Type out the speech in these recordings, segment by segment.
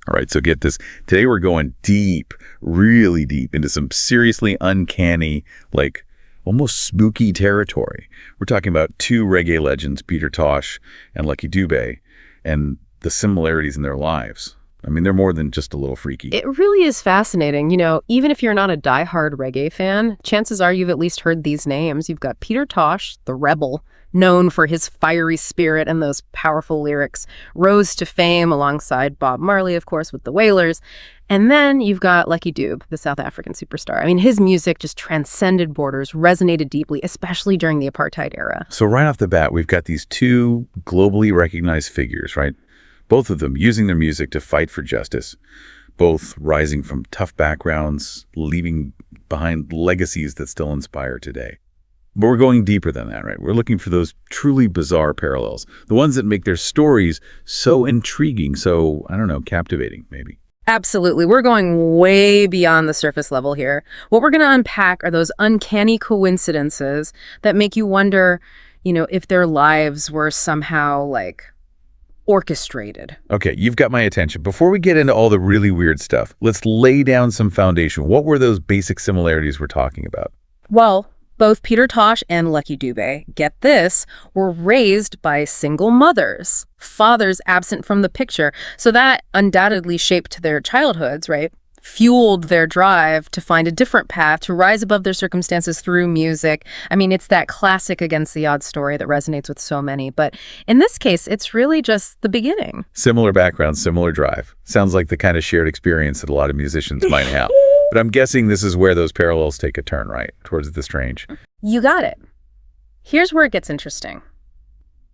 All right, so get this. Today we're going deep, really deep into some seriously uncanny, like almost spooky territory. We're talking about two reggae legends, Peter Tosh and Lucky Dube, and the similarities in their lives. I mean, they're more than just a little freaky. It really is fascinating. You know, even if you're not a diehard reggae fan, chances are you've at least heard these names. You've got Peter Tosh, the rebel, known for his fiery spirit and those powerful lyrics, rose to fame alongside Bob Marley, of course, with the Wailers. And then you've got Lucky Dube, the South African superstar. I mean, his music just transcended borders, resonated deeply, especially during the apartheid era. So right off the bat, we've got these two globally recognized figures, right? Both of them using their music to fight for justice, both rising from tough backgrounds, leaving behind legacies that still inspire today. But we're going deeper than that, right? We're looking for those truly bizarre parallels, the ones that make their stories so intriguing, so, I don't know, captivating, maybe. Absolutely. We're going way beyond the surface level here. What we're going to unpack are those uncanny coincidences that make you wonder, you know, if their lives were somehow, like, orchestrated. Okay, you've got my attention. Before we get into all the really weird stuff, let's lay down some foundation. What were those basic similarities we're talking about? Well, both Peter Tosh and Lucky Dube, get this, were raised by single mothers, fathers absent from the picture. So that undoubtedly shaped their childhoods, right? Fueled their drive to find a different path, to rise above their circumstances through music. I mean, it's that classic against the odds story that resonates with so many. But in this case, it's really just the beginning. Similar background, similar drive. Sounds like the kind of shared experience that a lot of musicians might have. But I'm guessing this is where those parallels take a turn, right? Towards the strange. You got it. Here's where it gets interesting.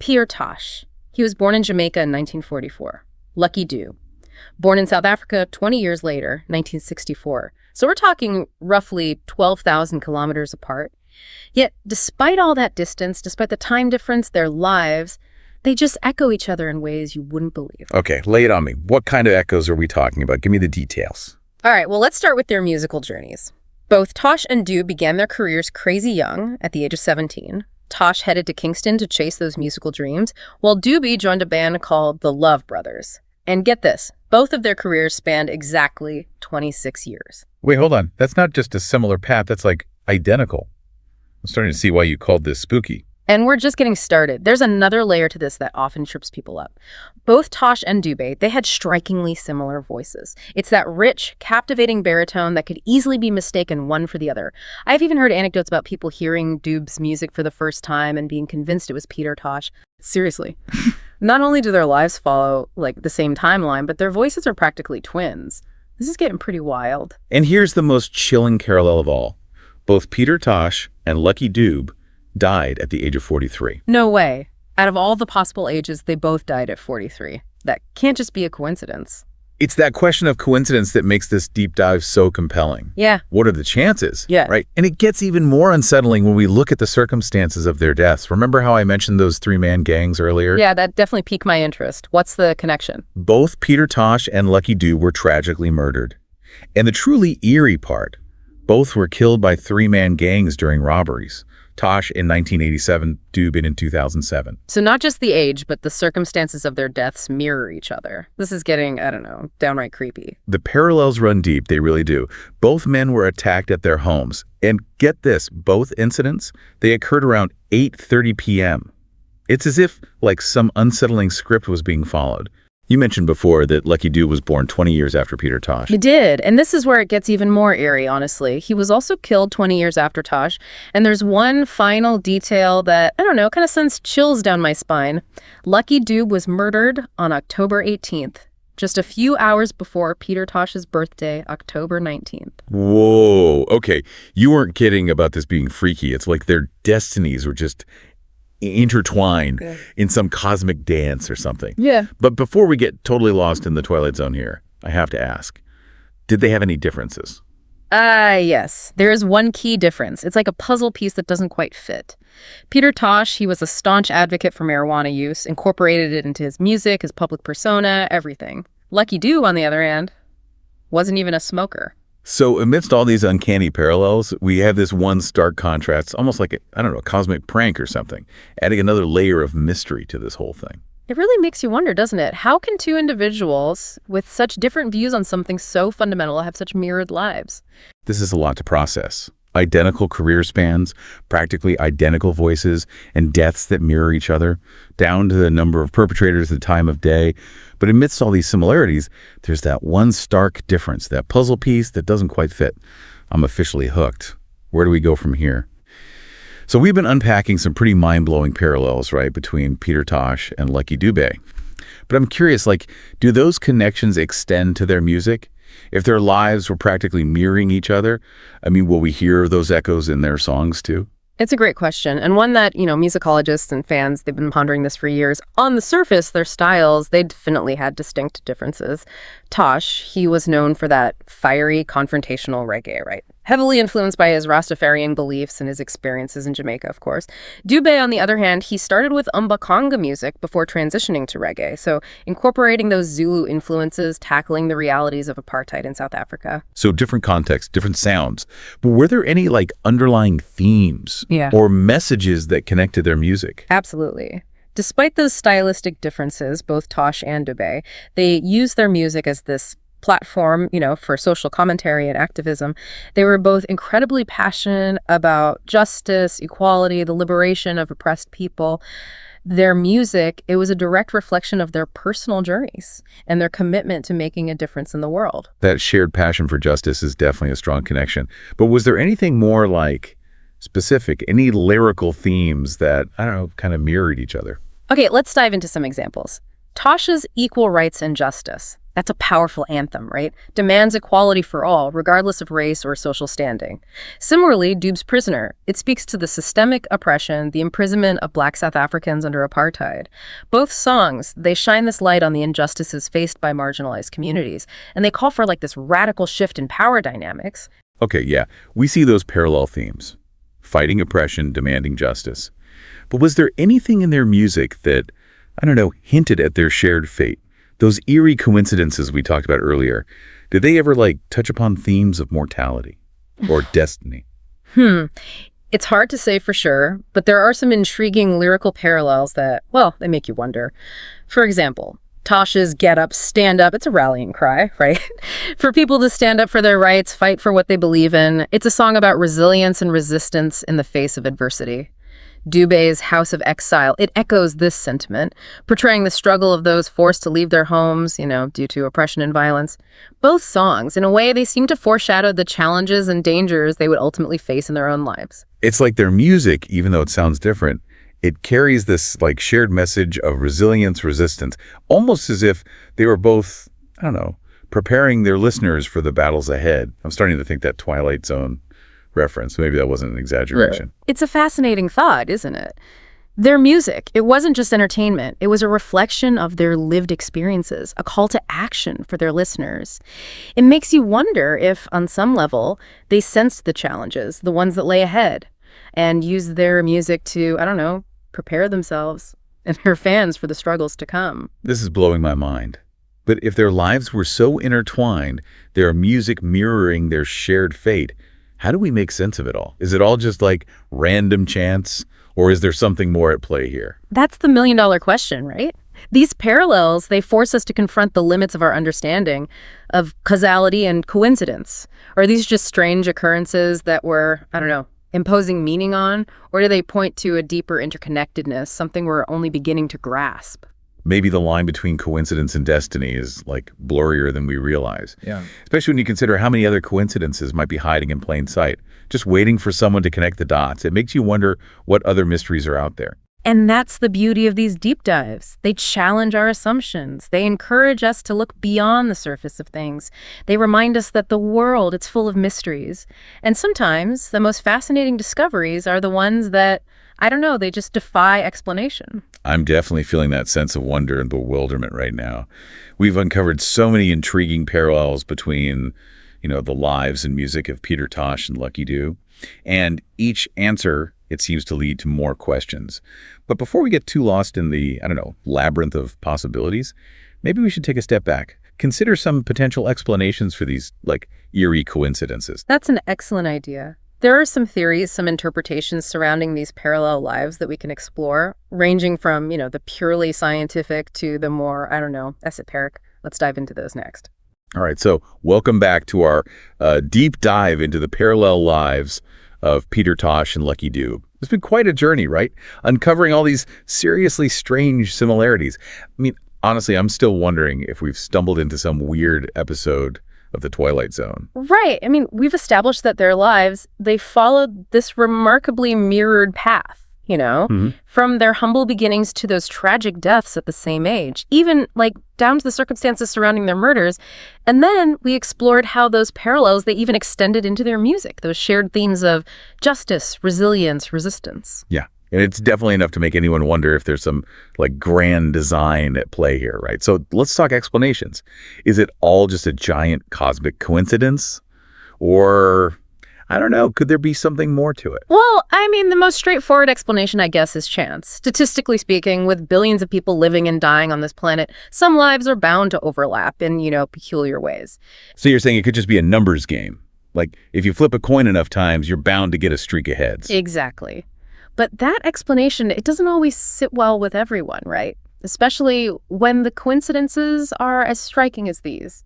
Peter Tosh. He was born in Jamaica in 1944. Lucky Dube. Born in South Africa 20 years later, 1964. So we're talking roughly 12,000 kilometers apart. Yet, despite all that distance, despite the time difference, their lives, they just echo each other in ways you wouldn't believe. Okay, lay it on me. What kind of echoes are we talking about? Give me the details. All right, well, let's start with their musical journeys. Both Tosh and Dube began their careers crazy young, at the age of 17. Tosh headed to Kingston to chase those musical dreams, while Dube joined a band called the Love Brothers. And get this, both of their careers spanned exactly 26 years. Wait, hold on. That's not just a similar path. That's like identical. I'm starting to see why you called this spooky. And we're just getting started. There's another layer to this that often trips people up. Both Tosh and Dube, they had strikingly similar voices. It's that rich, captivating baritone that could easily be mistaken one for the other. I've even heard anecdotes about people hearing Dube's music for the first time and being convinced it was Peter Tosh. Seriously. Not only do their lives follow, like, the same timeline, but their voices are practically twins. This is getting pretty wild. And here's the most chilling parallel of all. Both Peter Tosh and Lucky Dube died at the age of 43. No way. Out of all the possible ages, they both died at 43. That can't just be a coincidence. It's that question of coincidence that makes this deep dive so compelling. Yeah. What are the chances? Yeah. Right? And it gets even more unsettling when we look at the circumstances of their deaths. Remember how I mentioned those three-man gangs earlier? Yeah, that definitely piqued my interest. What's the connection? Both Peter Tosh and Lucky Dube were tragically murdered. And the truly eerie part, both were killed by three-man gangs during robberies. Tosh in 1987, Dube in 2007. So not just the age, but the circumstances of their deaths mirror each other. This is getting, I don't know, downright creepy. The parallels run deep, they really do. Both men were attacked at their homes. And get this, both incidents, they occurred around 8:30 p.m. It's as if, like, some unsettling script was being followed. You mentioned before that Lucky Dube was born 20 years after Peter Tosh. He did, and this is where it gets even more eerie, honestly. He was also killed 20 years after Tosh, and there's one final detail that, I don't know, kind of sends chills down my spine. Lucky Dube was murdered on October 18th, just a few hours before Peter Tosh's birthday, October 19th. Whoa, okay. You weren't kidding about this being freaky. It's like their destinies were just intertwined in some cosmic dance or something. Yeah. But before we get totally lost in the Twilight Zone here, I have to ask, did they have any differences? Yes. There is one key difference. It's like a puzzle piece that doesn't quite fit. Peter Tosh, he was a staunch advocate for marijuana use, incorporated it into his music, his public persona, everything. Lucky Dube, on the other hand, wasn't even a smoker. So amidst all these uncanny parallels, we have this one stark contrast, almost like, a cosmic prank or something, adding another layer of mystery to this whole thing. It really makes you wonder, doesn't it? How can two individuals with such different views on something so fundamental have such mirrored lives? This is a lot to process. Identical career spans, practically identical voices, and deaths that mirror each other, down to the number of perpetrators at the time of day. But amidst all these similarities, there's that one stark difference, that puzzle piece that doesn't quite fit. I'm officially hooked. Where do we go from here? So we've been unpacking some pretty mind-blowing parallels, right, between Peter Tosh and Lucky Dube. But I'm curious, do those connections extend to their music? If their lives were practically mirroring each other, will we hear those echoes in their songs too? It's a great question, and one that, musicologists and fans, they've been pondering this for years. On the surface, their styles, they definitely had distinct differences. Tosh, he was known for that fiery, confrontational reggae, right? Heavily influenced by his Rastafarian beliefs and his experiences in Jamaica, of course. Dube, on the other hand, he started with conga music before transitioning to reggae, so incorporating those Zulu influences, tackling the realities of apartheid in South Africa. So different contexts, different sounds. But were there any underlying themes Yeah. or messages that connected their music? Absolutely. Despite those stylistic differences, both Tosh and Dube, they used their music as this platform, for social commentary and activism. They were both incredibly passionate about justice, equality, the liberation of oppressed people. Their music, it was a direct reflection of their personal journeys and their commitment to making a difference in the world. That shared passion for justice is definitely a strong connection. But was there anything more specific, any lyrical themes that, kind of mirrored each other? Okay, let's dive into some examples. Tosh's Equal Rights and Justice. That's a powerful anthem, right? Demands equality for all, regardless of race or social standing. Similarly, Dube's Prisoner. It speaks to the systemic oppression, the imprisonment of Black South Africans under apartheid. Both songs, they shine this light on the injustices faced by marginalized communities, and they call for this radical shift in power dynamics. Okay, yeah, we see those parallel themes. Fighting oppression, demanding justice. But was there anything in their music that, hinted at their shared fate? Those eerie coincidences we talked about earlier, did they ever touch upon themes of mortality or destiny? It's hard to say for sure, but there are some intriguing lyrical parallels that, they make you wonder. For example, Tosh's Get Up, Stand Up, it's a rallying cry, right? For people to stand up for their rights, fight for what they believe in. It's a song about resilience and resistance in the face of adversity. Dube's House of Exile, it echoes this sentiment, portraying the struggle of those forced to leave their homes, due to oppression and violence. Both songs, in a way, they seem to foreshadow the challenges and dangers they would ultimately face in their own lives. It's like their music, even though it sounds different, it carries this shared message of resilience, resistance, almost as if they were both, preparing their listeners for the battles ahead. I'm starting to think that Twilight Zone reference. Maybe that wasn't an exaggeration. Right. It's a fascinating thought, isn't it? Their music, it wasn't just entertainment. It was a reflection of their lived experiences, a call to action for their listeners. It makes you wonder if, on some level, they sensed the challenges, the ones that lay ahead, and used their music to, prepare themselves and their fans for the struggles to come. This is blowing my mind. But if their lives were so intertwined, their music mirroring their shared fate, how do we make sense of it all? Is it all just random chance, or is there something more at play here? That's the million-dollar question, right? These parallels, they force us to confront the limits of our understanding of causality and coincidence. Are these just strange occurrences that we're, imposing meaning on, or do they point to a deeper interconnectedness, something we're only beginning to grasp? Maybe the line between coincidence and destiny is blurrier than we realize. Yeah. Especially when you consider how many other coincidences might be hiding in plain sight, just waiting for someone to connect the dots. It makes you wonder what other mysteries are out there. And that's the beauty of these deep dives. They challenge our assumptions. They encourage us to look beyond the surface of things. They remind us that the world, it's full of mysteries. And sometimes the most fascinating discoveries are the ones that, they just defy explanation. I'm definitely feeling that sense of wonder and bewilderment right now. We've uncovered so many intriguing parallels between, the lives and music of Peter Tosh and Lucky Dube. And each answer, it seems to lead to more questions. But before we get too lost in the, labyrinth of possibilities, maybe we should take a step back. Consider some potential explanations for these, eerie coincidences. That's an excellent idea. There are some theories, some interpretations surrounding these parallel lives that we can explore, ranging from, the purely scientific to the more, I don't know, esoteric. Let's dive into those next. All right, so welcome back to our deep dive into the parallel lives of Peter Tosh and Lucky Dube. It's been quite a journey, right? Uncovering all these seriously strange similarities. I mean, honestly, I'm still wondering if we've stumbled into some weird episode of The Twilight Zone. Right. I mean, we've established that their lives, they followed this remarkably mirrored path, from their humble beginnings to those tragic deaths at the same age, even down to the circumstances surrounding their murders. And then we explored how those parallels, they even extended into their music, those shared themes of justice, resilience, resistance. Yeah. And it's definitely enough to make anyone wonder if there's some grand design at play here, right? So let's talk explanations. Is it all just a giant cosmic coincidence? Or, I don't know, could there be something more to it? Well, I mean, the most straightforward explanation, I guess, is chance. Statistically speaking, with billions of people living and dying on this planet, some lives are bound to overlap in, peculiar ways. So you're saying it could just be a numbers game? Like, if you flip a coin enough times, you're bound to get a streak of heads. Exactly. But that explanation, it doesn't always sit well with everyone, right? Especially when the coincidences are as striking as these.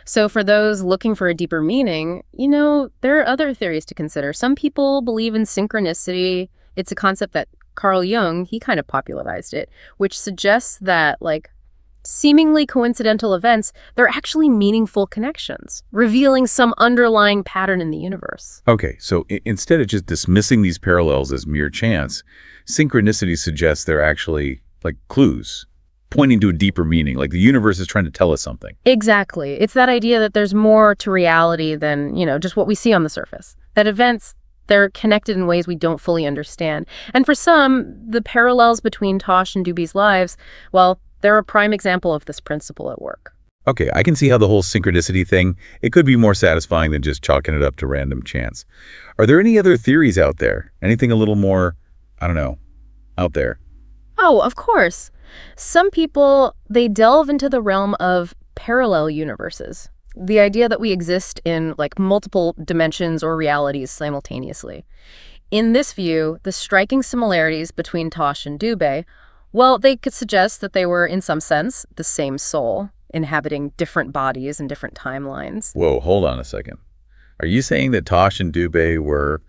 So for those looking for a deeper meaning, there are other theories to consider. Some people believe in synchronicity. It's a concept that Carl Jung, he kind of popularized it, which suggests that, seemingly coincidental events, they're actually meaningful connections, revealing some underlying pattern in the universe. Okay, so instead of just dismissing these parallels as mere chance, synchronicity suggests they're actually clues, pointing to a deeper meaning, like the universe is trying to tell us something. Exactly. It's that idea that there's more to reality than, just what we see on the surface. That events, they're connected in ways we don't fully understand. And for some, the parallels between Tosh and Dube's lives, well, they're a prime example of this principle at work. Okay, I can see how the whole synchronicity thing, it could be more satisfying than just chalking it up to random chance. Are there any other theories out there? Anything a little more, I don't know, out there? Oh, of course. Some people, they delve into the realm of parallel universes. The idea that we exist in multiple dimensions or realities simultaneously. In this view, the striking similarities between Tosh and Dube, well, they could suggest that they were, in some sense, the same soul, inhabiting different bodies and different timelines. Whoa, hold on a second. Are you saying that Tosh and Dube were,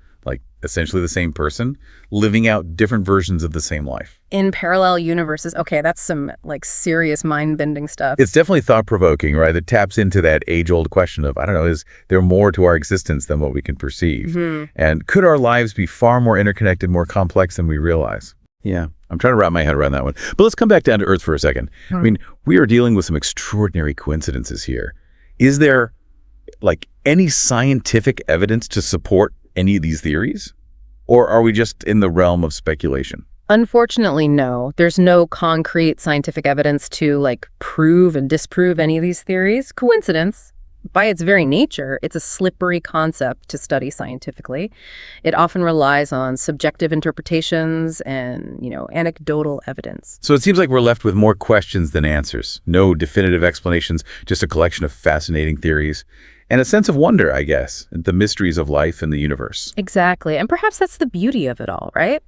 essentially the same person, living out different versions of the same life? In parallel universes. Okay, that's some, serious mind-bending stuff. It's definitely thought-provoking, right? It taps into that age-old question of, I don't know, is there more to our existence than what we can perceive? Mm-hmm. And could our lives be far more interconnected, more complex than we realize? Yeah, I'm trying to wrap my head around that one. But let's come back down to Earth for a second. I mean, we are dealing with some extraordinary coincidences here. Is there, any scientific evidence to support any of these theories? Or are we just in the realm of speculation? Unfortunately, no. There's no concrete scientific evidence to, prove and disprove any of these theories. Coincidence, by its very nature, it's a slippery concept to study scientifically. It often relies on subjective interpretations and, anecdotal evidence. So it seems like we're left with more questions than answers. No definitive explanations, just a collection of fascinating theories. And a sense of wonder, I guess, at the mysteries of life and the universe. Exactly. And perhaps that's the beauty of it all, right?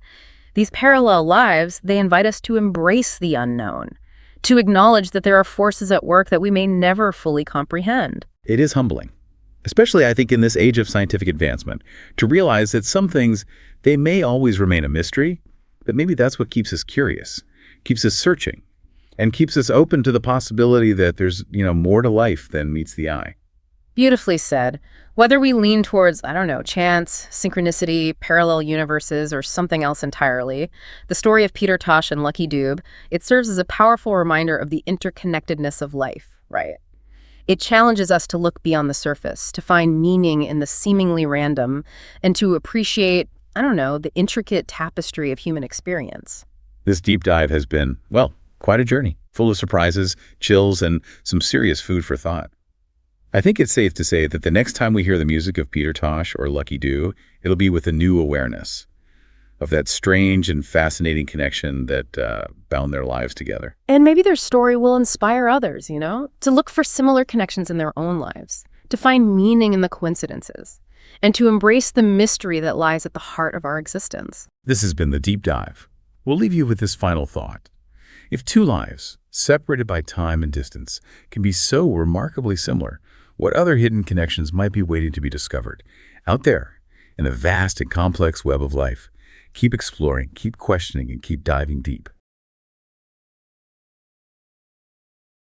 These parallel lives, they invite us to embrace the unknown, to acknowledge that there are forces at work that we may never fully comprehend. It is humbling, especially, I think, in this age of scientific advancement, to realize that some things, they may always remain a mystery, but maybe that's what keeps us curious, keeps us searching, and keeps us open to the possibility that there's, more to life than meets the eye. Beautifully said. Whether we lean towards, chance, synchronicity, parallel universes, or something else entirely, the story of Peter Tosh and Lucky Dube, it serves as a powerful reminder of the interconnectedness of life, right? It challenges us to look beyond the surface, to find meaning in the seemingly random, and to appreciate, the intricate tapestry of human experience. This deep dive has been, well, quite a journey, full of surprises, chills, and some serious food for thought. I think it's safe to say that the next time we hear the music of Peter Tosh or Lucky Dube, it'll be with a new awareness of that strange and fascinating connection that bound their lives together. And maybe their story will inspire others, to look for similar connections in their own lives, to find meaning in the coincidences. and to embrace the mystery that lies at the heart of our existence. This has been the Deep Dive. We'll leave you with this final thought. If two lives, separated by time and distance, can be so remarkably similar, what other hidden connections might be waiting to be discovered out there in the vast and complex web of life? Keep exploring, keep questioning, and keep diving deep.